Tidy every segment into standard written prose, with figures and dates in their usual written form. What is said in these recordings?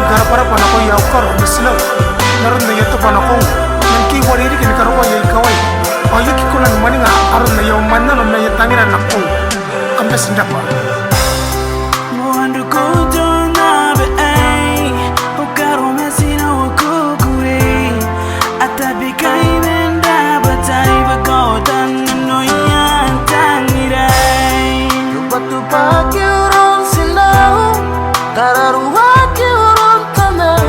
gara para panako ya ukaro meslo naron na yato panako nangki wariri kin karo ya kawai ayo kikulan maninga aron na yaw manna no na yatangira nakko kambe sindapa moandu kojo na be ai ukaro mesina wakukure atabika imenda batai bakotan no yantangirai batu pagi urun silau tararuha ki urun tanah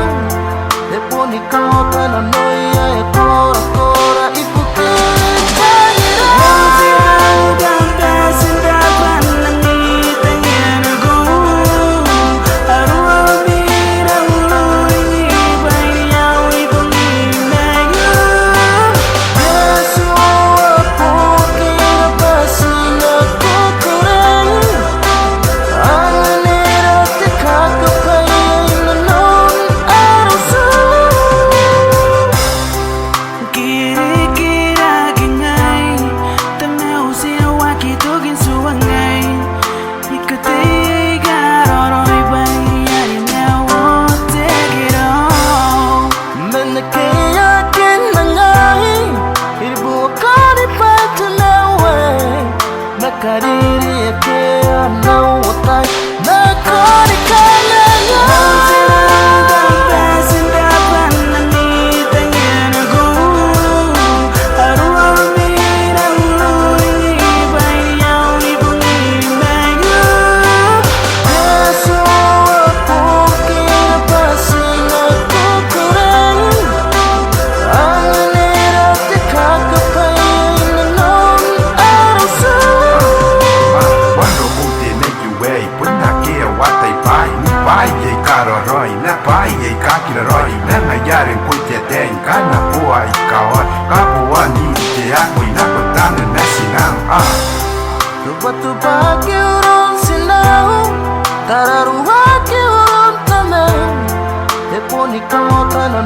leponi kau tanah noya ekora kora ibu kejangira ganda sindapan nangi tengenago arua mira uluni bayya ibungi nayu yesu aku kira pasina kukureng anganera tekakapayin nanon arusu kira-kira gingai tanau sina wakitugin suwangai ikutiga roroi bayya inawo take it all menekeyakin nangai irbu kari patunawe nakadiri eke anau otai nakari kalanya sindapan nangi tengenago arua mira uluni bayya ibungi nayu yesu aku kira pasina kukureng anganera tekakapayin nanon arusu Wando bute make you way, put na kia what they buy, buy ye karo roi, na buy ye kakira roi, na na yare puite ten, kana pua ikawa, kapua ni te akui na kotane na sinang batu pagi urun silau tararuha ki urun tanah leponi kau tanah